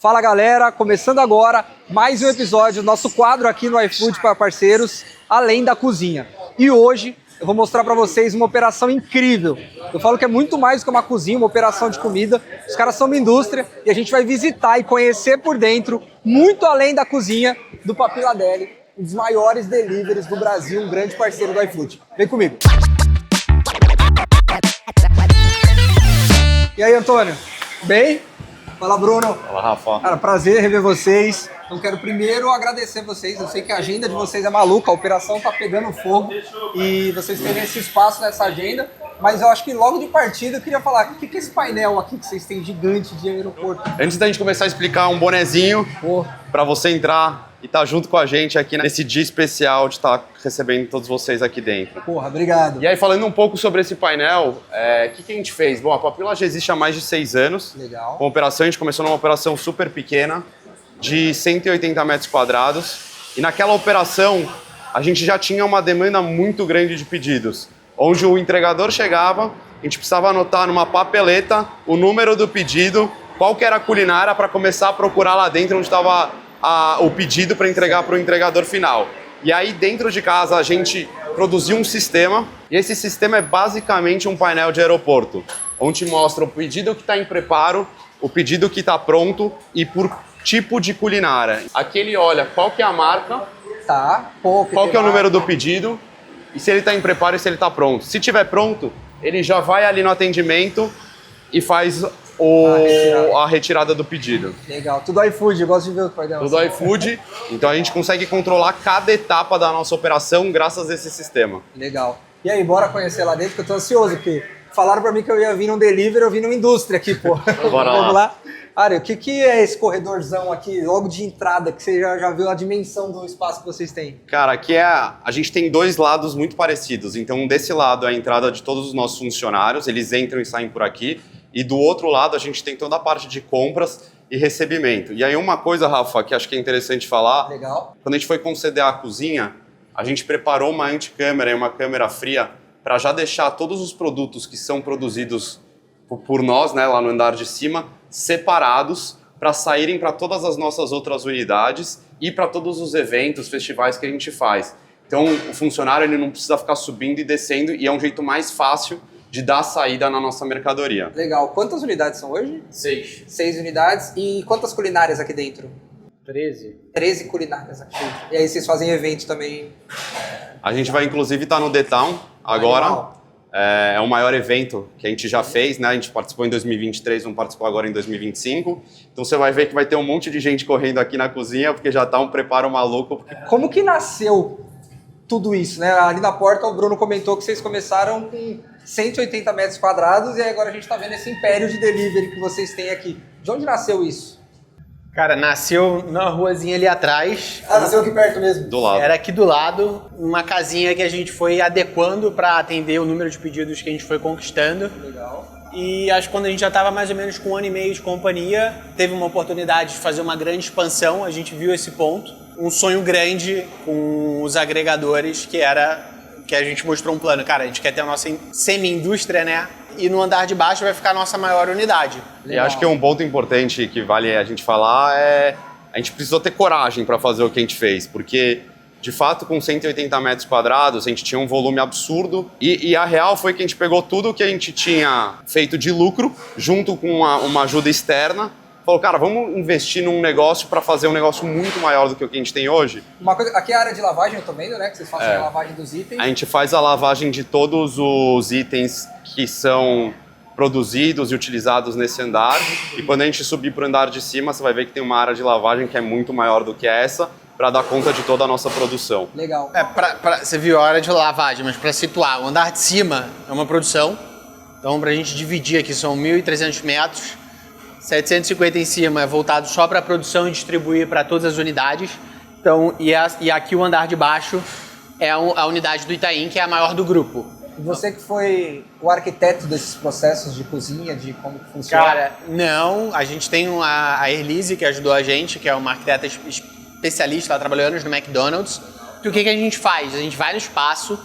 Fala galera, começando agora mais um episódio do nosso quadro aqui no iFood para parceiros, Além da Cozinha. E hoje eu vou mostrar para vocês uma operação incrível. Eu falo que é muito mais do que uma cozinha, uma operação de comida. Os caras são uma indústria e a gente vai visitar e conhecer por dentro, muito além da cozinha, do Papila Deli, um dos maiores deliveries do Brasil, um grande parceiro do iFood. Vem comigo. E aí, Antônio? Bem? Fala, Bruno. Fala, Rafa. Cara, prazer rever vocês. Então quero primeiro agradecer vocês. Eu sei que a agenda de vocês é maluca, a operação tá pegando fogo e vocês terem esse espaço nessa agenda. Mas eu acho que logo de partida eu queria falar, o que é esse painel aqui que vocês têm gigante de aeroporto? Antes da gente começar a explicar, um bonezinho para você entrar e estar junto com a gente aqui nesse dia especial de estar recebendo todos vocês aqui dentro. Porra, obrigado. E aí, falando um pouco sobre esse painel, o que a gente fez? Bom, a Papila já existe há mais de 6 anos. Legal. Com a operação, a gente começou numa operação super pequena, de 180 metros quadrados. E naquela operação, a gente já tinha uma demanda muito grande de pedidos, onde o entregador chegava, a gente precisava anotar numa papeleta o número do pedido, qual que era a culinária para começar a procurar lá dentro onde estava o pedido para entregar para o entregador final. E aí dentro de casa a gente produziu um sistema, e esse sistema é basicamente um painel de aeroporto, onde mostra o pedido que está em preparo, o pedido que está pronto e por tipo de culinária. Aqui ele olha qual que é a marca, Tá. qual que é o número do pedido, e se ele está em preparo e se ele está pronto. Se estiver pronto, ele já vai ali no atendimento e faz a retirada do pedido. Legal. Tudo iFood, eu gosto de ver o painel. Tudo iFood, então a gente consegue controlar cada etapa da nossa operação graças a esse sistema. Legal. E aí, bora conhecer lá dentro, que eu tô ansioso, porque falaram pra mim que eu ia vir num delivery, eu vim numa indústria aqui, pô. Bora Vamos lá. lá. Ari, o que é esse corredorzão aqui, logo de entrada, que você já viu a dimensão do espaço que vocês têm? Cara, aqui a gente tem dois lados muito parecidos. Então, desse lado é a entrada de todos os nossos funcionários, eles entram e saem por aqui. E do outro lado a gente tem toda a parte de compras e recebimento. E aí uma coisa, Rafa, que acho que é interessante falar. Legal. Quando a gente foi conceder a cozinha, a gente preparou uma anticâmera e uma câmera fria para já deixar todos os produtos que são produzidos por nós, né, lá no andar de cima, separados para saírem para todas as nossas outras unidades e para todos os eventos, festivais que a gente faz. Então o funcionário ele não precisa ficar subindo e descendo e é um jeito mais fácil de dar saída na nossa mercadoria. Legal. Quantas unidades são hoje? 6. 6 unidades. E quantas culinárias aqui dentro? 13. 13 culinárias aqui dentro. E aí vocês fazem evento também? A gente vai inclusive estar no The Town agora. Animal. É o maior evento que a gente já fez, né? A gente participou em 2023, vamos participar agora em 2025. Então você vai ver que vai ter um monte de gente correndo aqui na cozinha, porque já está um preparo maluco. Como que nasceu tudo isso, né? Ali na porta o Bruno comentou que vocês começaram com 180 metros quadrados e agora a gente está vendo esse império de delivery que vocês têm aqui. De onde nasceu isso? Cara, nasceu na ruazinha ali atrás. Ah, nasceu aqui perto mesmo? Do lado. Era aqui do lado, uma casinha que a gente foi adequando para atender o número de pedidos que a gente foi conquistando. Legal. E acho que quando a gente já estava mais ou menos com 1 ano e meio de companhia, teve uma oportunidade de fazer uma grande expansão, a gente viu esse ponto. Um sonho grande com os agregadores, que era que a gente mostrou um plano. Cara, a gente quer ter a nossa semi-indústria, né? E no andar de baixo vai ficar a nossa maior unidade. E acho que um ponto importante que vale a gente falar é a gente precisou ter coragem para fazer o que a gente fez, porque de fato com 180 metros quadrados a gente tinha um volume absurdo e a real foi que a gente pegou tudo que a gente tinha feito de lucro junto com uma ajuda externa. Falou, cara, vamos investir num negócio para fazer um negócio muito maior do que o que a gente tem hoje. Uma coisa, aqui é a área de lavagem, eu tô vendo, né? Que vocês fazem a lavagem dos itens. A gente faz a lavagem de todos os itens que são produzidos e utilizados nesse andar. E quando a gente subir para o andar de cima, você vai ver que tem uma área de lavagem que é muito maior do que essa, para dar conta de toda a nossa produção. Legal. Você viu a área de lavagem, mas para situar, o andar de cima é uma produção. Então, para a gente dividir aqui, são 1.300 metros. 750 em cima é voltado só para a produção e distribuir para todas as unidades. Então, e aqui o andar de baixo é a unidade do Itaim, que é a maior do grupo. E você que foi o arquiteto desses processos de cozinha, de como funciona? Cara, não. A gente tem a Elise, que ajudou a gente, que é uma arquiteta especialista, ela trabalhou anos no McDonald's. E o que a gente faz? A gente vai no espaço,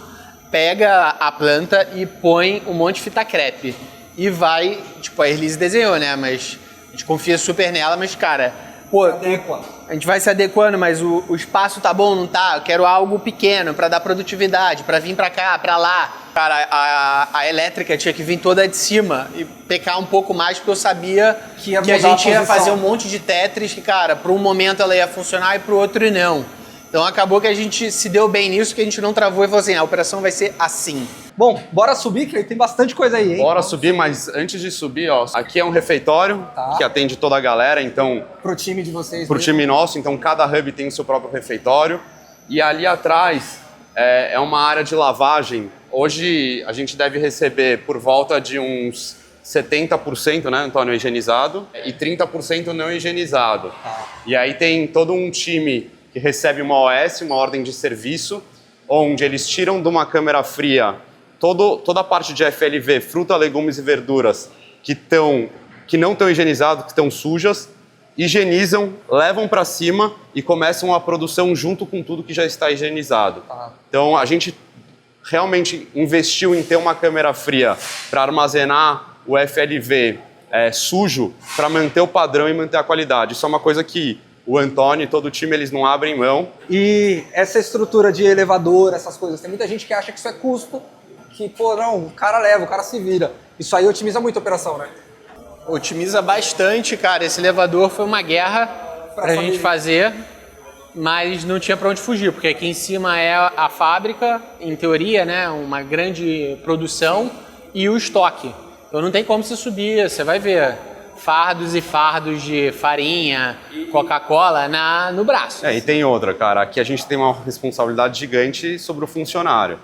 pega a planta e põe um monte de fita crepe. E vai, tipo, a Elise desenhou, né? Mas a gente confia super nela, mas, cara, pô, Adequa. a gente vai se adequando, mas o espaço tá bom, não tá? Eu quero algo pequeno para dar produtividade, para vir para cá, para lá. Cara, a elétrica tinha que vir toda de cima e pecar um pouco mais, porque eu sabia Que ia que a mudar a gente ia posição. fazer um monte de Tetris que, cara, para um momento ela ia funcionar e para o outro não. Então acabou que a gente se deu bem nisso, que a gente não travou e falou assim, a operação vai ser assim. Bom, bora subir, que tem bastante coisa aí, hein? Bora subir, mas antes de subir, ó, aqui é um refeitório Tá. que atende toda a galera, então, Pro time de vocês. pro mesmo. time nosso, então cada hub tem o seu próprio refeitório. E ali atrás é uma área de lavagem. Hoje a gente deve receber por volta de uns 70%, né, Antônio, higienizado e 30% não higienizado. E aí tem todo um time que recebe uma OS, uma ordem de serviço, onde eles tiram de uma câmera fria toda a parte de FLV, fruta, legumes e verduras que não estão higienizadas, que estão sujas, higienizam, levam para cima e começam a produção junto com tudo que já está higienizado. Então a gente realmente investiu em ter uma câmera fria para armazenar o FLV sujo, para manter o padrão e manter a qualidade. Isso é uma coisa que o Antônio e todo o time, eles não abrem mão. E essa estrutura de elevador, essas coisas, tem muita gente que acha que isso é custo, que, pô, não, o cara leva, o cara se vira. Isso aí otimiza muito a operação, né? Otimiza bastante, cara. Esse elevador foi uma guerra pra gente fazer, mas não tinha pra onde fugir, porque aqui em cima é a fábrica, em teoria, né, uma grande produção, e o estoque. Então não tem como você subir, você vai ver fardos e fardos de farinha, Coca-Cola no braço. E tem outra, cara, aqui a gente tem uma responsabilidade gigante sobre o funcionário.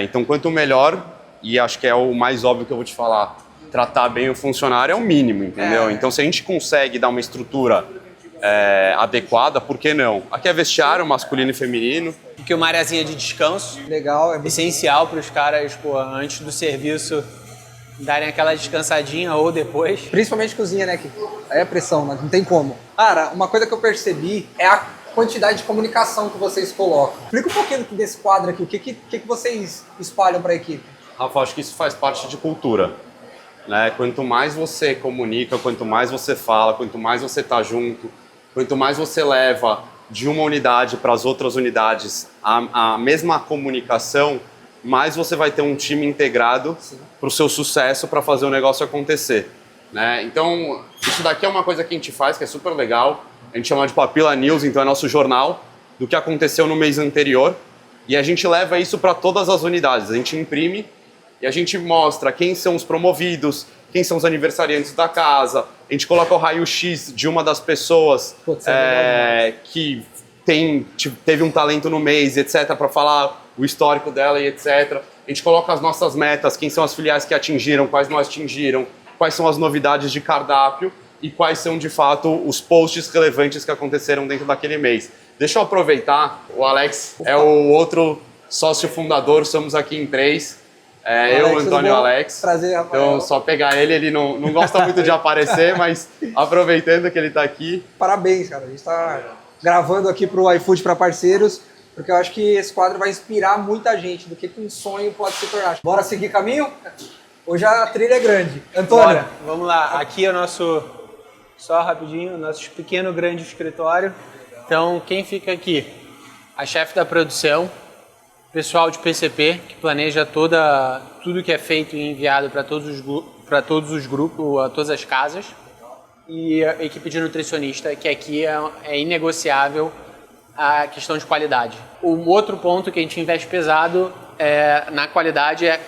Então quanto melhor, e acho que é o mais óbvio que eu vou te falar, tratar bem o funcionário é o mínimo, entendeu? Então se a gente consegue dar uma estrutura adequada, por que não? Aqui é vestiário masculino e feminino. Porque uma areazinha de descanso, Legal, é essencial para os caras, pô, antes do serviço darem aquela descansadinha ou depois. principalmente cozinha, né? Que aí é pressão, né? Não tem como. Cara, uma coisa que eu percebi é a quantidade de comunicação que vocês colocam. Explica um pouquinho desse quadro aqui, o que vocês espalham para a equipe? Rafa, acho que isso faz parte de cultura. Né? Quanto mais você comunica, quanto mais você fala, quanto mais você está junto, quanto mais você leva de uma unidade para as outras unidades a mesma comunicação, mais você vai ter um time integrado para o seu sucesso, para fazer o negócio acontecer. Né? Então, isso daqui é uma coisa que a gente faz, que é super legal. A gente chama de Papilla News, então é nosso jornal do que aconteceu no mês anterior. E a gente leva isso para todas as unidades. A gente imprime e a gente mostra quem são os promovidos, quem são os aniversariantes da casa. A gente coloca o raio-x de uma das pessoas que teve um talento no mês, etc., para falar o histórico dela e etc. A gente coloca as nossas metas, quem são as filiais que atingiram, quais não atingiram, quais são as novidades de cardápio e quais são, de fato, os posts relevantes que aconteceram dentro daquele mês. Deixa eu aproveitar, o Alex é o outro sócio fundador, somos aqui em 3. Eu, Alex, Antônio e o Alex. Prazer, Rafael. Então, só pegar ele não gosta muito de aparecer, mas aproveitando que ele está aqui. Parabéns, cara. A gente está gravando aqui para o iFood para parceiros, porque eu acho que esse quadro vai inspirar muita gente do que um sonho pode se tornar. Bora seguir caminho? Hoje a trilha é grande. Antônio. Bora, vamos lá. Aqui é o nosso, só rapidinho, nosso pequeno grande escritório. Então, quem fica aqui? A chefe da produção, pessoal de PCP, que planeja tudo que é feito e enviado para todos os grupos, a todas as casas. E a equipe de nutricionista, que aqui é inegociável a questão de qualidade. O outro ponto que a gente investe pesado na qualidade é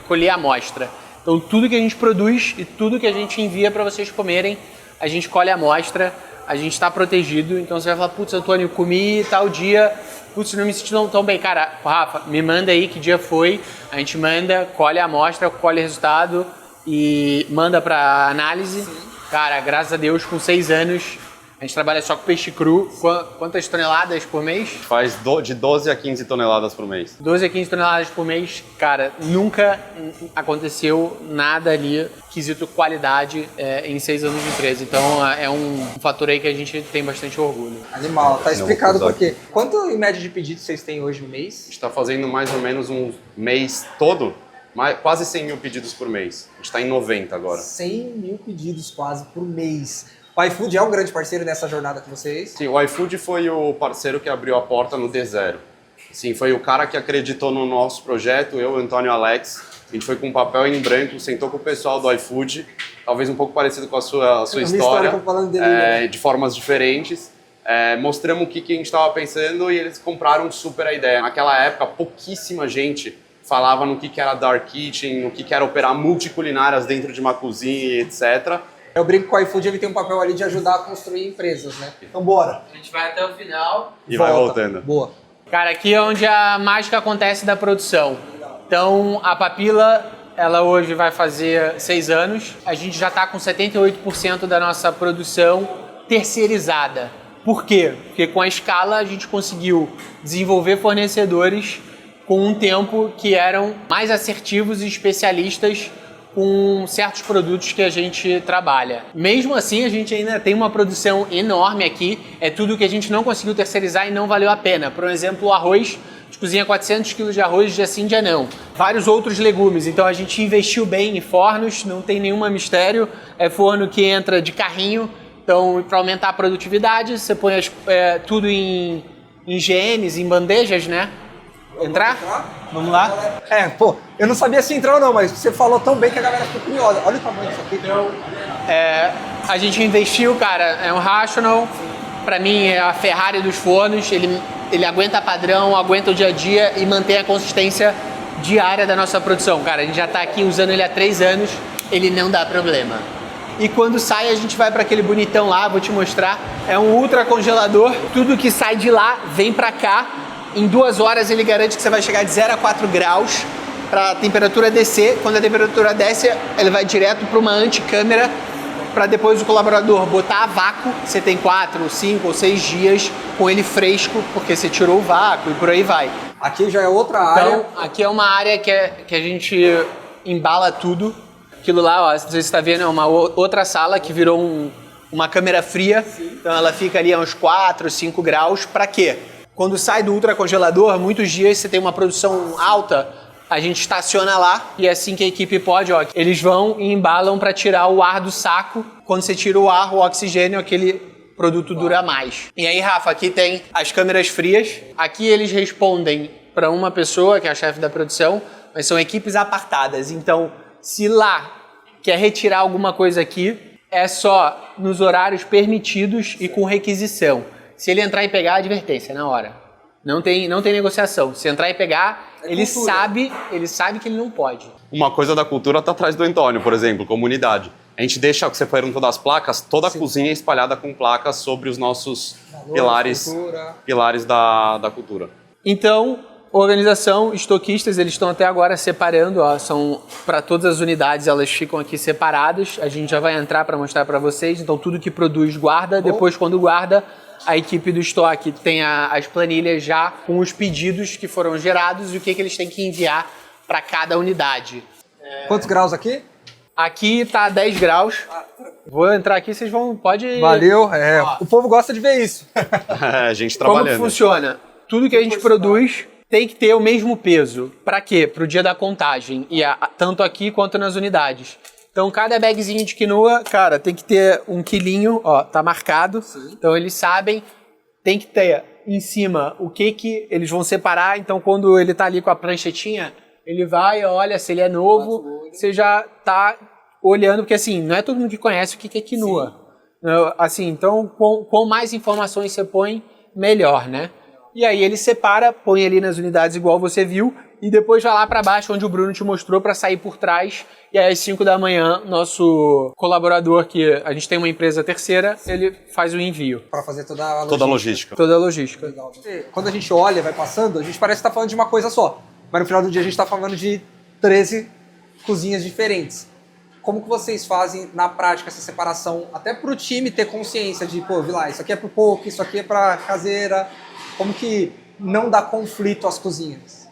colher a amostra. Então, tudo que a gente produz e tudo que a gente envia para vocês comerem, a gente colhe a amostra, a gente está protegido. Então, você vai falar, putz, Antônio, comi tal dia, putz, não me senti tão bem. Cara, Rafa, me manda aí que dia foi, a gente manda, colhe a amostra, colhe o resultado e manda para análise. Sim. Cara, graças a Deus, com 6 anos, a gente trabalha só com peixe cru. Quantas toneladas por mês? Faz de 12 a 15 toneladas por mês. 12 a 15 toneladas por mês. Cara, nunca aconteceu nada ali, quesito qualidade, em 6 anos de empresa. Então, é um fator aí que a gente tem bastante orgulho. Animal, tá explicado por quê. Quanto em média de pedidos vocês têm hoje no mês? A gente está fazendo mais ou menos um mês todo, quase 100 mil pedidos por mês. A gente está em 90 agora. 100 mil pedidos quase por mês. O iFood é um grande parceiro nessa jornada com vocês. Sim, o iFood foi o parceiro que abriu a porta no D0. Sim, foi o cara que acreditou no nosso projeto, eu, Antônio e Alex. A gente foi com um papel em branco, sentou com o pessoal do iFood, talvez um pouco parecido com a sua história, de formas diferentes. Mostramos o que a gente estava pensando e eles compraram super a ideia. Naquela época, pouquíssima gente falava no que era dark kitchen, no que era operar multiculinárias dentro de uma cozinha, etc. Eu brinco com o iFood, ele tem um papel ali de ajudar a construir empresas, né? Então bora. A gente vai até o final. E vai voltando. Boa. Cara, aqui é onde a mágica acontece da produção. Então, a Papila, ela hoje vai fazer 6 anos. A gente já está com 78% da nossa produção terceirizada. Por quê? Porque com a escala a gente conseguiu desenvolver fornecedores com um tempo que eram mais assertivos e especialistas com certos produtos que a gente trabalha. Mesmo assim, a gente ainda tem uma produção enorme aqui. É tudo que a gente não conseguiu terceirizar e não valeu a pena. Por exemplo, o arroz, a gente cozinha 400 kg de arroz dia sim, dia não. Vários outros legumes. Então a gente investiu bem em fornos, não tem nenhum mistério. É forno que entra de carrinho. Então, para aumentar a produtividade, você põe tudo em GNs, em bandejas, né? Entrar? Vamos lá? Eu não sabia se entrar ou não, mas você falou tão bem que a galera ficou curiosa. Olha o tamanho disso aqui. A gente investiu, cara, é um Rational, pra mim é a Ferrari dos fornos, ele aguenta padrão, aguenta o dia a dia e mantém a consistência diária da nossa produção. Cara, a gente já tá aqui usando ele há 3 anos, ele não dá problema. E quando sai, a gente vai para aquele bonitão lá, vou te mostrar, é um ultra congelador, tudo que sai de lá vem pra cá. Em 2 horas ele garante que você vai chegar de 0 a 4 graus para a temperatura descer. Quando a temperatura desce, ele vai direto para uma anticâmera para depois o colaborador botar a vácuo. Você tem 4, 5 ou 6 dias com ele fresco, porque você tirou o vácuo e por aí vai. Aqui já é outra área. Então, aqui é uma área que a gente embala tudo. Aquilo lá, ó, não sei se você está vendo, é uma outra sala que virou uma câmera fria. Então ela fica ali a uns 4, 5 graus. Para quê? Quando sai do ultracongelador, muitos dias você tem uma produção alta, a gente estaciona lá e é assim que a equipe pode, ó, eles vão e embalam para tirar o ar do saco. Quando você tira o ar, o oxigênio, aquele produto dura mais. E aí, Rafa, aqui tem as câmeras frias. Aqui eles respondem para uma pessoa, que é a chefe da produção, mas são equipes apartadas. Então, se lá quer retirar alguma coisa aqui, é só nos horários permitidos e com requisição. Se ele entrar e pegar, advertência na hora. Não tem negociação. Se entrar e pegar, ele sabe que ele não pode. Uma coisa da cultura está atrás do Antônio, por exemplo, comunidade. A gente deixa, o que você perguntou das placas, toda a cozinha é espalhada com placas sobre os nossos pilares da cultura. Então, organização, estoquistas, eles estão até agora separando, ó, são para todas as unidades, elas ficam aqui separadas. A gente já vai entrar para mostrar para vocês. Então, tudo que produz guarda. Depois, quando guarda, a equipe do estoque tem as planilhas já com os pedidos que foram gerados e o que eles têm que enviar para cada unidade. Quantos graus aqui? Aqui tá 10 graus. Vou entrar aqui, vocês vão... Pode... Valeu. O povo gosta de ver isso. A gente trabalhando. Como que funciona? Tudo que a gente produz tem que ter o mesmo peso. Para quê? Para o dia da contagem. E tanto aqui quanto nas unidades. Então, cada bagzinho de quinoa, cara, tem que ter 1 quilinho, ó, tá marcado. Sim. Então, eles sabem, tem que ter em cima o que eles vão separar. Então, quando ele tá ali com a pranchetinha, ele vai, olha, se ele é novo, você já tá olhando, porque assim, não é todo mundo que conhece o que é quinoa. Assim, então, com mais informações você põe, melhor, né? E aí ele separa, põe ali nas unidades igual você viu, e depois vai lá para baixo, onde o Bruno te mostrou, para sair por trás. E aí às 5 da manhã, nosso colaborador, que a gente tem uma empresa terceira, ele faz o envio. Para fazer toda a logística. Toda a logística. Legal. Quando a gente olha, vai passando, a gente parece que está falando de uma coisa só. Mas no final do dia a gente está falando de 13 cozinhas diferentes. Como que vocês fazem na prática essa separação, até para o time ter consciência de, pô, Vilar, isso aqui é para o poke, isso aqui é para caseira. Como que não dá conflito às cozinhas?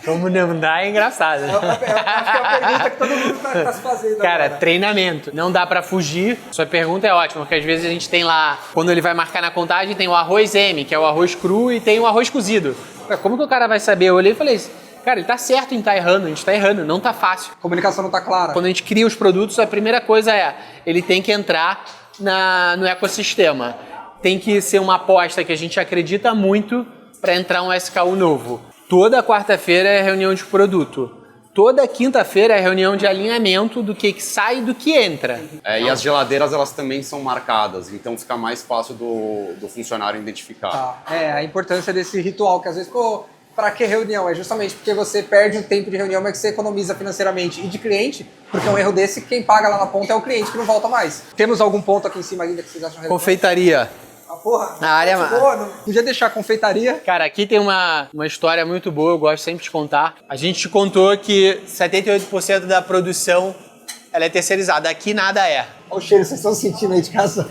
Como não dá é engraçado. Acho que é a pergunta que todo mundo está se fazendo. Cara, agora. Treinamento. Não dá pra fugir. Sua pergunta é ótima, porque às vezes a gente tem lá, quando ele vai marcar na contagem, tem o arroz M, que é o arroz cru, e tem o arroz cozido. Como que o cara vai saber? Eu olhei e falei, Cara, ele tá certo em estar errando, a gente tá errando, não tá fácil. A comunicação não tá clara. Quando a gente cria os produtos, a primeira coisa é, ele tem que entrar no ecossistema. Tem que ser uma aposta que a gente acredita muito para entrar um SKU novo. Toda quarta-feira é reunião de produto. Toda quinta-feira é reunião de alinhamento do que sai e do que entra. E as geladeiras, elas também são marcadas, então fica mais fácil do funcionário identificar. Tá. A importância desse ritual, que às vezes, pô, pra que reunião? É justamente porque você perde um tempo de reunião, mas que você economiza financeiramente e de cliente, porque um erro desse, quem paga lá na ponta é o cliente que não volta mais. Temos algum ponto aqui em cima ainda que vocês acham relevante? Confeitaria. Porra, Na área... boa, não podia deixar a confeitaria. Cara, aqui tem uma história muito boa, eu gosto sempre de contar. A gente te contou que 78% da produção ela é terceirizada. Aqui nada é. Olha o cheiro, vocês estão sentindo aí de casa?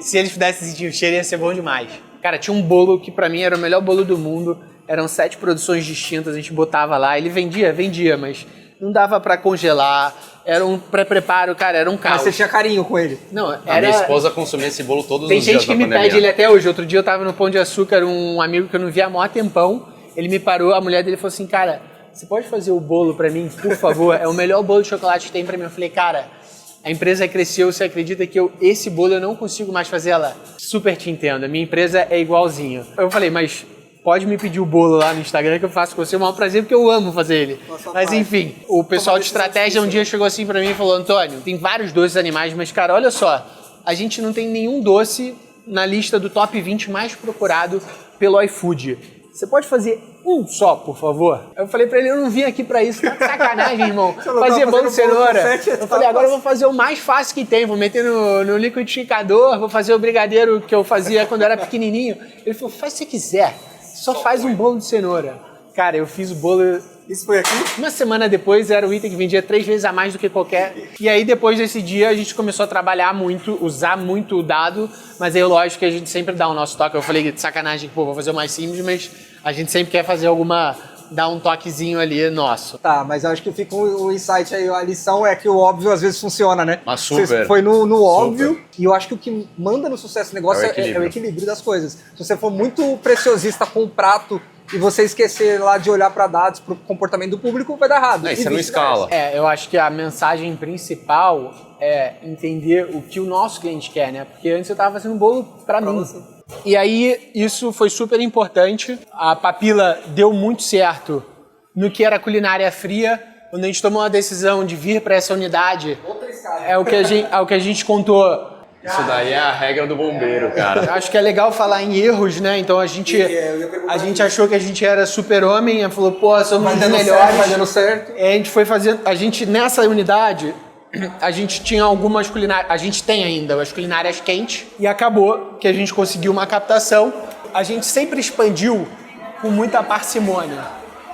Se eles pudessem sentir o cheiro, ia ser bom demais. Cara, tinha um bolo que pra mim era o melhor bolo do mundo. Eram 7 produções distintas, a gente botava lá. Ele vendia, mas não dava pra congelar. Era um pré-preparo, cara, era um caos. Mas você tinha carinho com ele? Não, A minha esposa consumia esse bolo todos os dias Tem gente que da me pandemia. pede ele até hoje. Outro dia eu tava no Pão de Açúcar, um amigo que eu não via há mó tempão. Ele me parou, a mulher dele falou assim, cara, você pode fazer o bolo pra mim, por favor? É o melhor bolo de chocolate que tem pra mim. Eu falei, cara, a empresa cresceu, você acredita que esse bolo eu não consigo mais fazer ela? Super te entendo, a minha empresa é igualzinho. Eu falei, mas pode me pedir o bolo lá no Instagram que eu faço com você, é o maior prazer, porque eu amo fazer ele. Mas enfim, o pessoal de estratégia um dia chegou assim pra mim e falou, Antônio, tem vários doces animais, mas cara, olha só, a gente não tem nenhum doce na lista do top 20 mais procurado pelo iFood. Você pode fazer um só, por favor? Eu falei pra ele, eu não vim aqui pra isso, tá de sacanagem, irmão. Fazer bolo de cenoura. Eu falei, agora eu vou fazer o mais fácil que tem, vou meter no liquidificador, vou fazer o brigadeiro que eu fazia quando eu era pequenininho. Ele falou, faz o que você quiser, só faz um bolo de cenoura. Cara, eu fiz o bolo... Isso foi aqui? Uma semana depois, era o item que vendia 3 vezes a mais do que qualquer. E aí, depois desse dia, a gente começou a trabalhar muito, usar muito o dado, mas aí, lógico que a gente sempre dá o nosso toque. Eu falei de sacanagem, pô, vou fazer o mais simples, mas a gente sempre quer fazer dar um toquezinho ali nosso. Tá, mas eu acho que fica o insight aí, a lição é que o óbvio às vezes funciona, né? Mas super. Você foi no óbvio, e eu acho que o que manda no sucesso do negócio É é o equilíbrio das coisas. Se você for muito preciosista com o prato e você esquecer lá de olhar para dados, para o comportamento do público, vai dar errado. Isso não escala. Eu acho que a mensagem principal é entender o que o nosso cliente quer, né? Porque antes eu estava fazendo um bolo para mim. você. E aí, isso foi super importante. A Papila deu muito certo no que era culinária fria. Quando a gente tomou a decisão de vir para essa unidade, é o que a gente contou. Isso daí é a regra do bombeiro, cara. Eu acho que é legal falar em erros, né? Então a gente achou que a gente era super-homem, falou, pô, somos os melhores. Vai dando certo. A gente foi fazendo. A gente, nessa unidade, a gente tinha algumas culinárias. A gente tem ainda as culinárias quentes. E acabou que a gente conseguiu uma captação. A gente sempre expandiu com muita parcimônia.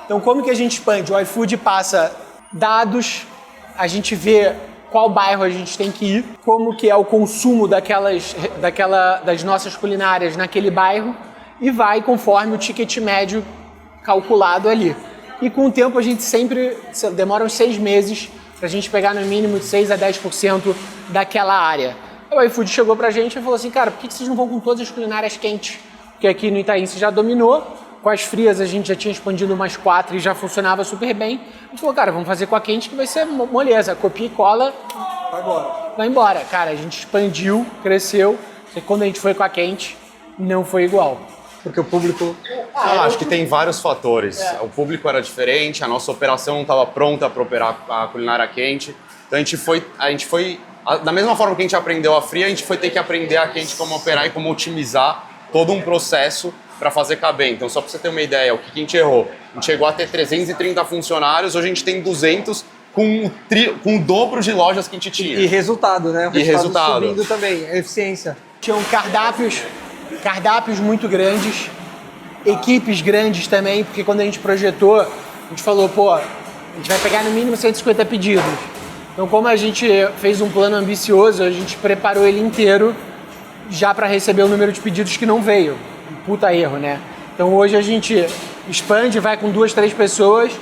Então, como que a gente expande? O iFood passa dados, a gente vê qual bairro a gente tem que ir, como que é o consumo das nossas culinárias naquele bairro e vai conforme o ticket médio calculado ali. E com o tempo a gente sempre, demora uns 6 meses pra gente pegar no mínimo de 6 a 10% daquela área. O iFood chegou pra gente e falou assim, cara, por que vocês não vão com todas as culinárias quentes? Porque aqui no Itaim você já dominou, com as frias a gente já tinha expandido umas 4 e já funcionava super bem. A gente falou, cara, vamos fazer com a quente que vai ser moleza, copia e cola, vai embora. Cara, a gente expandiu, cresceu, e quando a gente foi com a quente, não foi igual. Porque o público... Acho que tem vários fatores. O público era diferente, a nossa operação não estava pronta para operar a culinária quente. Então a gente foi, da mesma forma que a gente aprendeu a fria, a gente foi ter que aprender a quente como operar e como otimizar todo um processo para fazer caber. Então, só para você ter uma ideia, o que a gente errou? A gente chegou a ter 330 funcionários, hoje a gente tem 200 com o dobro de lojas que a gente tinha. E resultado, né? O resultado. subindo também, a eficiência. Tinham cardápios muito grandes, equipes grandes também, porque quando a gente projetou, a gente falou, pô, a gente vai pegar no mínimo 150 pedidos. Então, como a gente fez um plano ambicioso, a gente preparou ele inteiro já para receber o número de pedidos que não veio. Um puta erro, né? Então hoje a gente expande, vai com 2, 3 pessoas,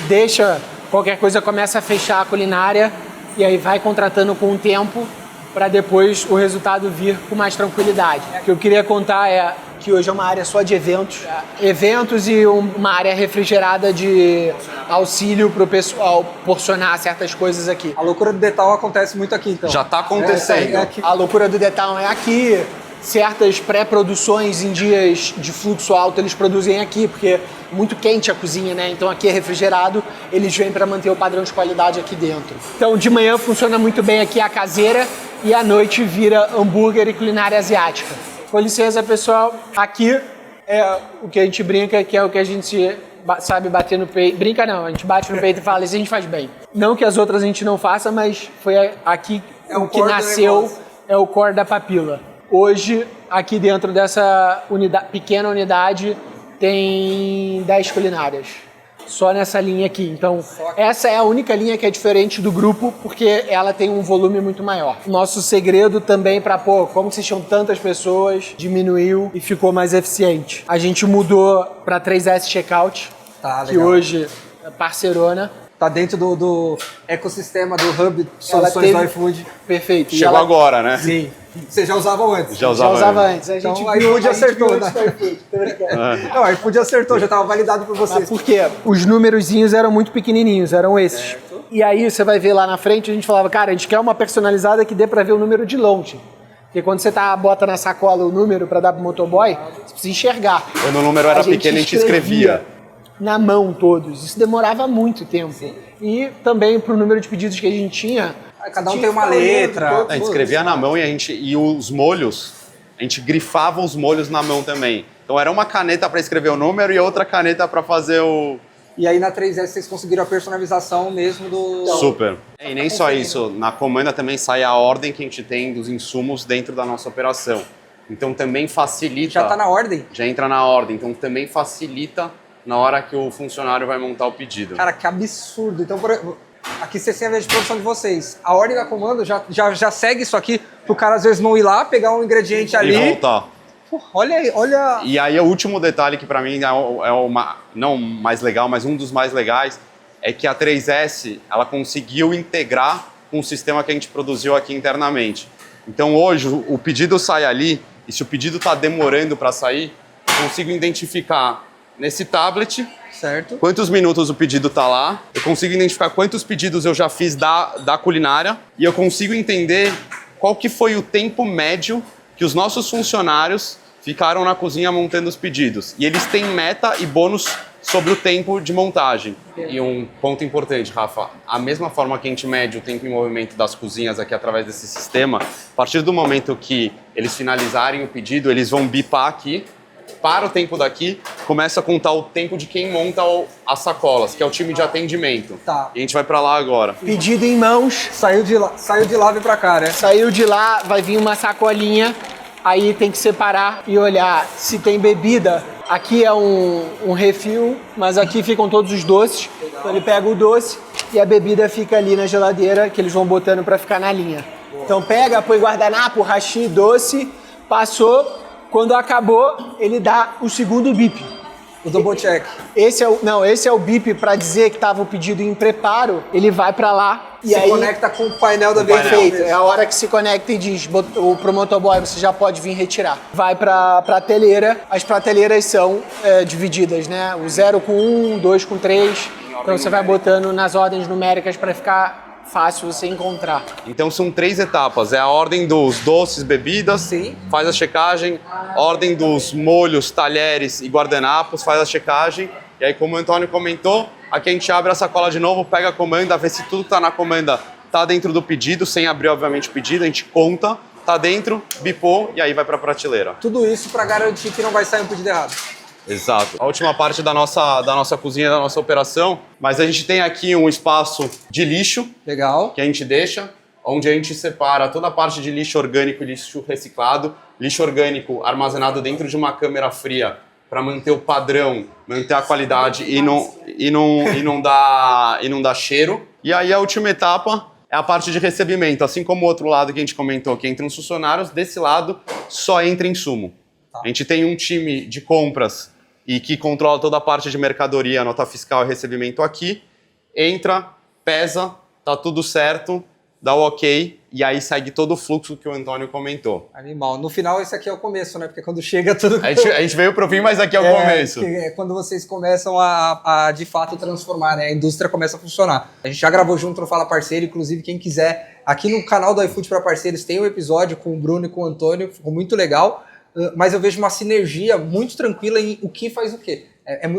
deixa qualquer coisa, começa a fechar a culinária e aí vai contratando com o tempo para depois o resultado vir com mais tranquilidade. O que eu queria contar é que hoje é uma área só de eventos. Eventos e uma área refrigerada de auxílio para o pessoal porcionar certas coisas aqui. A loucura do Detal acontece muito aqui, então. Já está acontecendo. A loucura do Detal é aqui. Certas pré-produções em dias de fluxo alto eles produzem aqui, porque é muito quente a cozinha, né? Então aqui é refrigerado, eles vêm para manter o padrão de qualidade aqui dentro. Então de manhã funciona muito bem aqui a caseira e à noite vira hambúrguer e culinária asiática. Com licença, pessoal, aqui é o que a gente brinca, que é o que a gente sabe bater no peito. Brinca não, a gente bate no peito e fala, isso a gente faz bem. Não que as outras a gente não faça, mas foi aqui que nasceu, é o core da Papilla. Hoje, aqui dentro dessa pequena unidade, tem 10 culinárias. Só nessa linha aqui. Então, essa é a única linha que é diferente do grupo, porque ela tem um volume muito maior. Nosso segredo também para, como vocês tinham tantas pessoas, diminuiu e ficou mais eficiente. A gente mudou para 3S Checkout, que hoje é parceirona. Tá dentro do ecossistema do Hub Soluções do iFood. Perfeito. Chegou agora, né? Sim. Vocês já usavam antes? Já usava antes. A gente então o iFood acertou, né? Não, o iFood acertou, já estava validado por vocês. Mas por quê? Os númerozinhos eram muito pequenininhos, eram esses. Certo. E aí você vai ver lá na frente, a gente falava, cara, a gente quer uma personalizada que dê pra ver o número de longe. Porque quando você bota na sacola o número pra dar pro motoboy, você precisa enxergar. Quando o número era pequeno, a gente escrevia na mão todos. Isso demorava muito tempo. Sim. E também pro número de pedidos que a gente tinha. Cada um tem uma letra. A gente escrevia na mão e os molhos, a gente grifava os molhos na mão também. Então era uma caneta para escrever o número e outra caneta para fazer o... E aí na 3S vocês conseguiram a personalização mesmo do... Super. E nem só isso, na comanda também sai a ordem que a gente tem dos insumos dentro da nossa operação. Então também facilita... Já está na ordem? Já entra na ordem, então também facilita na hora que o funcionário vai montar o pedido. Cara, que absurdo. Então, aqui vocês têm a ver de produção de vocês. A ordem da comando já segue isso aqui, pro cara às vezes não ir lá, pegar um ingrediente ali... E voltar. Pô, olha aí, olha... E aí o último detalhe que para mim não mais legal, mas um dos mais legais, é que a 3S, ela conseguiu integrar com o sistema que a gente produziu aqui internamente. Então hoje o pedido sai ali, e se o pedido está demorando para sair, eu consigo identificar nesse tablet, certo, quantos minutos o pedido está lá, eu consigo identificar quantos pedidos eu já fiz da culinária e eu consigo entender qual que foi o tempo médio que os nossos funcionários ficaram na cozinha montando os pedidos. E eles têm meta e bônus sobre o tempo de montagem. E um ponto importante, Rafa, a mesma forma que a gente mede o tempo em movimento das cozinhas aqui através desse sistema, a partir do momento que eles finalizarem o pedido, eles vão bipar aqui, para o tempo daqui, começa a contar o tempo de quem monta as sacolas, que é o time de atendimento. Tá. E a gente vai para lá agora. Pedido em mãos. Saiu de lá, vem para cá, né? Saiu de lá, vai vir uma sacolinha, aí tem que separar e olhar se tem bebida. Aqui é um refil, mas aqui ficam todos os doces. Então ele pega o doce e a bebida fica ali na geladeira, que eles vão botando para ficar na linha. Então pega, põe guardanapo, hashi, doce, passou. Quando acabou, ele dá o segundo bip. O double check. Esse é o bip para dizer que estava o pedido em preparo. Ele vai para lá e aí conecta com o painel da perfeito. É a hora que se conecta e diz pro motoboy, você já pode vir retirar. Vai para prateleira. As prateleiras são divididas, né? O 0 com 1, 2 com 3. Então você vai botando nas ordens numéricas para ficar fácil você encontrar. Então são 3 etapas, é a ordem dos doces, bebidas, sim, faz a checagem, ordem dos molhos, talheres e guardanapos, faz a checagem, e aí como o Antônio comentou, aqui a gente abre a sacola de novo, pega a comanda, vê se tudo que está na comanda está dentro do pedido, sem abrir obviamente o pedido, a gente conta, está dentro, bipou e aí vai para a prateleira. Tudo isso para garantir que não vai sair um pedido errado. Exato. A última parte da nossa cozinha, da nossa operação, mas a gente tem aqui um espaço de lixo. Legal. Que a gente deixa, onde a gente separa toda a parte de lixo orgânico e lixo reciclado. Lixo orgânico armazenado dentro de uma câmara fria para manter o padrão, manter a qualidade e não dar cheiro. E aí a última etapa é a parte de recebimento. Assim como o outro lado que a gente comentou, que entram os funcionários, desse lado só entra insumo. A gente tem um time de compras e que controla toda a parte de mercadoria, nota fiscal e recebimento aqui. Entra, pesa, tá tudo certo, dá o ok e aí segue todo o fluxo que o Antônio comentou. Animal. No final, esse aqui é o começo, né? Porque quando chega tudo... A gente veio pro fim, mas aqui é o começo. É quando vocês começam a de fato transformar, né? A indústria começa a funcionar. A gente já gravou junto no Fala Parceiro, inclusive quem quiser, aqui no canal do iFood para Parceiros tem um episódio com o Bruno e com o Antônio, ficou muito legal, mas eu vejo uma sinergia muito tranquila em o que faz o quê.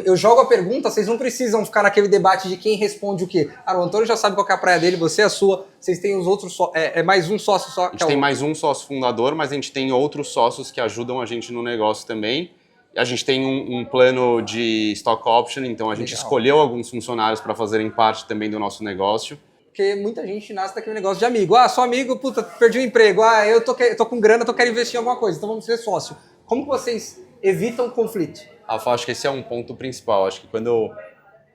Eu jogo a pergunta, vocês não precisam ficar naquele debate de quem responde o quê. Ah, o Antônio já sabe qual que é a praia dele, você é a sua, vocês têm os outros, mais um sócio só. A gente tem mais um sócio fundador, mas a gente tem outros sócios que ajudam a gente no negócio também. A gente tem um plano de stock option, então a gente escolheu alguns funcionários para fazerem parte também do nosso negócio. Porque muita gente nasce daquele negócio de amigo. Ah, sou amigo, puta, perdi o emprego. Ah, eu tô com grana, quero investir em alguma coisa, então vamos ser sócio. Como que vocês evitam conflito? Rafa, acho que esse é um ponto principal. Acho que quando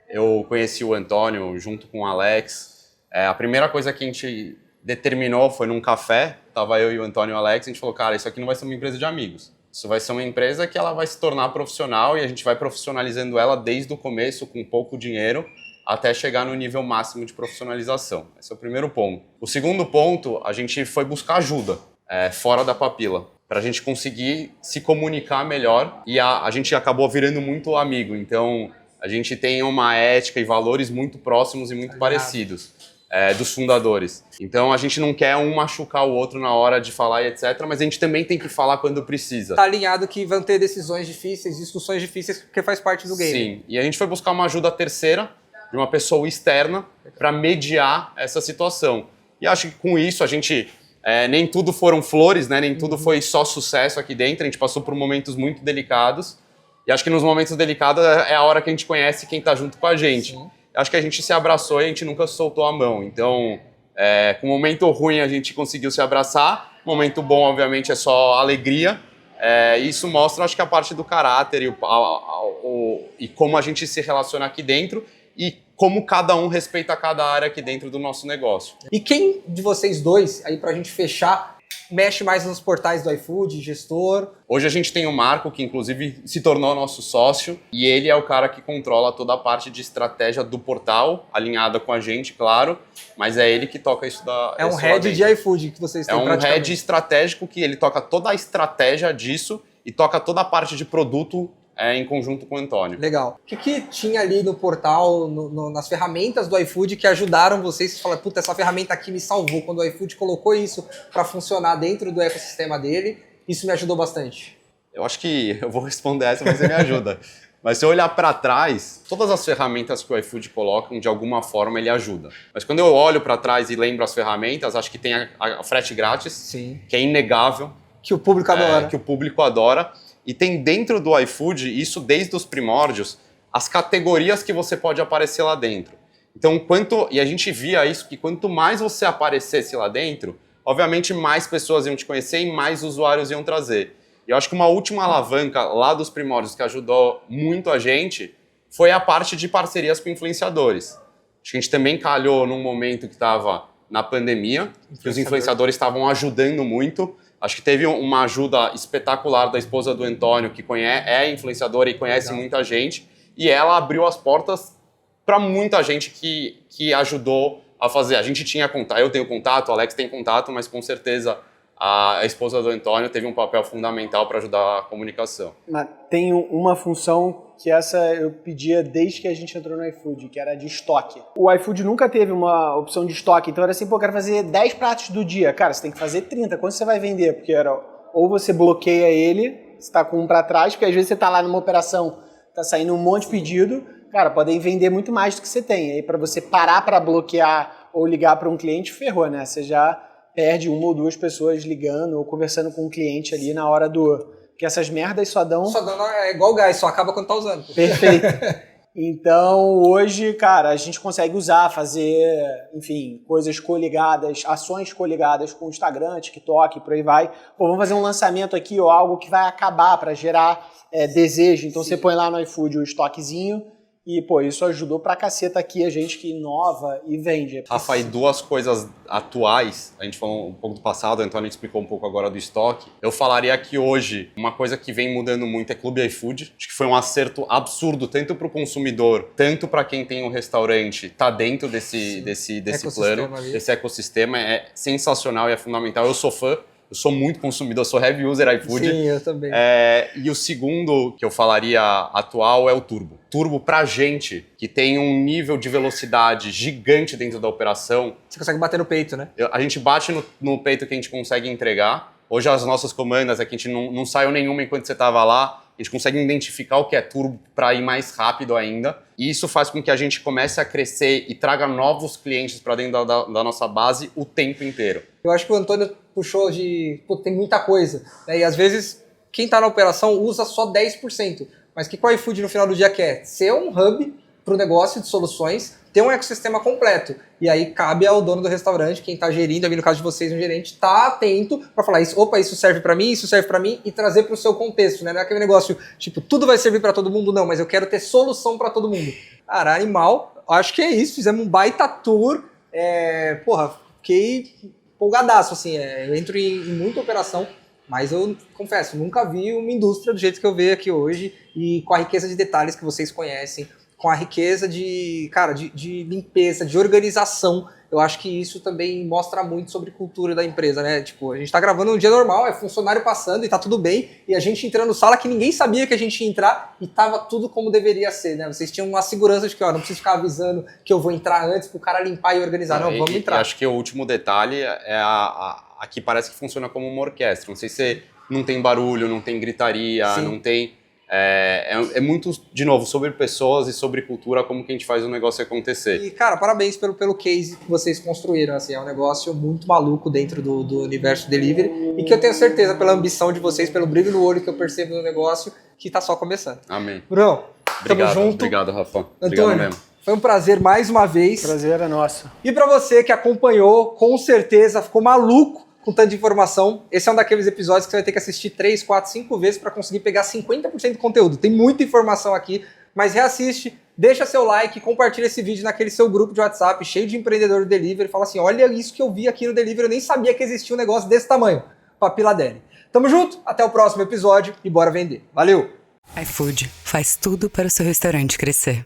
eu conheci o Antônio junto com o Alex, a primeira coisa que a gente determinou foi num café, tava eu e o Antônio e o Alex, a gente falou, cara, isso aqui não vai ser uma empresa de amigos. Isso vai ser uma empresa que ela vai se tornar profissional e a gente vai profissionalizando ela desde o começo com pouco dinheiro até chegar no nível máximo de profissionalização. Esse é o primeiro ponto. O segundo ponto, a gente foi buscar ajuda fora da Papila, para a gente conseguir se comunicar melhor e a gente acabou virando muito amigo. Então, a gente tem uma ética e valores muito próximos e muito parecidos dos fundadores. Então, a gente não quer um machucar o outro na hora de falar e etc., mas a gente também tem que falar quando precisa. Tá alinhado que vão ter decisões difíceis, discussões difíceis, porque faz parte do game. Sim, e a gente foi buscar uma ajuda terceira, de uma pessoa externa, para mediar essa situação. E acho que com isso a gente... nem tudo foram flores, né? Nem tudo foi só sucesso aqui dentro. A gente passou por momentos muito delicados. E acho que nos momentos delicados é a hora que a gente conhece quem está junto com a gente. Sim. Acho que a gente se abraçou e a gente nunca soltou a mão. Então, com o momento ruim a gente conseguiu se abraçar. Momento bom, obviamente, é só alegria. Isso mostra, acho que a parte do caráter e como a gente se relaciona aqui dentro. E como cada um respeita cada área aqui dentro do nosso negócio. E quem de vocês dois, aí pra gente fechar, mexe mais nos portais do iFood, gestor? Hoje a gente tem o Marco, que inclusive se tornou nosso sócio, e ele é o cara que controla toda a parte de estratégia do portal, alinhada com a gente, claro, mas é ele que toca isso da... É um head de iFood que vocês têm praticamente. É um head estratégico que ele toca toda a estratégia disso e toca toda a parte de produto em conjunto com o Antônio. Legal. O que tinha ali no portal, nas ferramentas do iFood que ajudaram vocês? Você fala, puta, essa ferramenta aqui me salvou. Quando o iFood colocou isso para funcionar dentro do ecossistema dele, isso me ajudou bastante. Eu acho que eu vou responder essa, mas você me ajuda. Mas se eu olhar para trás, todas as ferramentas que o iFood coloca, de alguma forma ele ajuda. Mas quando eu olho para trás e lembro as ferramentas, acho que tem a frete grátis, sim, que é inegável. Que o público adora. Que o público adora. E tem dentro do iFood, isso desde os primórdios, as categorias que você pode aparecer lá dentro. Então, e a gente via isso, que quanto mais você aparecesse lá dentro, obviamente mais pessoas iam te conhecer e mais usuários iam trazer. E eu acho que uma última alavanca lá dos primórdios que ajudou muito a gente foi a parte de parcerias com influenciadores. Acho que a gente também calhou num momento que estava na pandemia, que os influenciadores estavam ajudando muito. Acho que teve uma ajuda espetacular da esposa do Antônio, que é influenciadora e conhece muita gente, e ela abriu as portas para muita gente que ajudou a fazer. A gente tinha contato, eu tenho contato, o Alex tem contato, mas com certeza a esposa do Antônio teve um papel fundamental para ajudar a comunicação. Mas tem uma função que essa eu pedia desde que a gente entrou no iFood, que era de estoque. O iFood nunca teve uma opção de estoque, então era assim, pô, eu quero fazer 10 pratos do dia. Cara, você tem que fazer 30, quanto você vai vender? Porque era, ou você bloqueia ele, você tá com um para trás, porque às vezes você tá lá numa operação, tá saindo um monte de pedido, cara, podem vender muito mais do que você tem. Aí para você parar para bloquear ou ligar para um cliente, ferrou, né? Você já perde uma ou duas pessoas ligando ou conversando com um cliente ali na hora do... Porque essas merdas só dão... É igual gás, só acaba quando tá usando. Perfeito. Então, hoje, cara, a gente consegue usar, fazer, enfim, coisas coligadas, ações coligadas com o Instagram, TikTok, por aí vai. Pô, vamos fazer um lançamento aqui, ou algo que vai acabar para gerar desejo. Então, sim, você põe lá no iFood o estoquezinho E, pô, isso ajudou pra caceta aqui a gente que inova e vende. Rafa, e duas coisas atuais, a gente falou um pouco do passado, o Antônio explicou um pouco agora do estoque. Eu falaria que hoje, uma coisa que vem mudando muito é Clube iFood. Acho que foi um acerto absurdo, tanto para o consumidor, tanto para quem tem um restaurante, tá dentro desse plano, desse ecossistema. É sensacional e é fundamental. Eu sou fã. Eu sou muito consumidor, sou heavy user iFood. Sim, eu também. E o segundo que eu falaria atual é o Turbo. Turbo pra gente, que tem um nível de velocidade gigante dentro da operação. Você consegue bater no peito, né? A gente bate no peito que a gente consegue entregar. Hoje as nossas comandas é que a gente não saiu nenhuma enquanto você estava lá. A gente consegue identificar o que é turbo para ir mais rápido ainda. E isso faz com que a gente comece a crescer e traga novos clientes para dentro da nossa base o tempo inteiro. Eu acho que o Antônio puxou de... Pô, tem muita coisa, né? E às vezes quem está na operação usa só 10%. Mas o que o iFood no final do dia quer? Ser um hub para o negócio de soluções, ter um ecossistema completo. E aí cabe ao dono do restaurante, quem está gerindo, no caso de vocês, um gerente, tá atento para falar isso, opa, isso serve para mim, isso serve para mim, e trazer para o seu contexto, né? Não é aquele negócio, tipo, tudo vai servir para todo mundo, não, mas eu quero ter solução para todo mundo. Cara, animal, acho que é isso, fizemos um baita tour, fiquei empolgadaço, assim, eu entro em muita operação, mas eu confesso, nunca vi uma indústria do jeito que eu vejo aqui hoje, e com a riqueza de detalhes que vocês conhecem, com a riqueza de limpeza, de organização. Eu acho que isso também mostra muito sobre cultura da empresa, né? Tipo, a gente tá gravando um dia normal, é funcionário passando e tá tudo bem, e a gente entrando na sala que ninguém sabia que a gente ia entrar e tava tudo como deveria ser, né? Vocês tinham uma segurança de que, ó, não preciso ficar avisando que eu vou entrar antes pro cara limpar e organizar. Não, vamos entrar. E acho que o último detalhe é aqui parece que funciona como uma orquestra. Não sei se não tem barulho, não tem gritaria, Sim. não tem... É muito, de novo, sobre pessoas e sobre cultura, como que a gente faz o negócio acontecer. E, cara, parabéns pelo case que vocês construíram, assim, é um negócio muito maluco dentro do universo delivery e que eu tenho certeza, pela ambição de vocês, pelo brilho no olho que eu percebo no negócio, que tá só começando. Amém. Bruno, tamo junto. Obrigado, Rafa. Antônio, obrigado mesmo. Foi um prazer mais uma vez. Prazer é nosso. E pra você que acompanhou, com certeza ficou maluco com tanta informação. Esse é um daqueles episódios que você vai ter que assistir 3, 4, 5 vezes para conseguir pegar 50% do conteúdo. Tem muita informação aqui, mas reassiste, deixa seu like, compartilha esse vídeo naquele seu grupo de WhatsApp cheio de empreendedor do delivery. Fala assim, olha isso que eu vi aqui no delivery, eu nem sabia que existia um negócio desse tamanho. Papiladeli. Tamo junto, até o próximo episódio e bora vender. Valeu! iFood faz tudo para o seu restaurante crescer.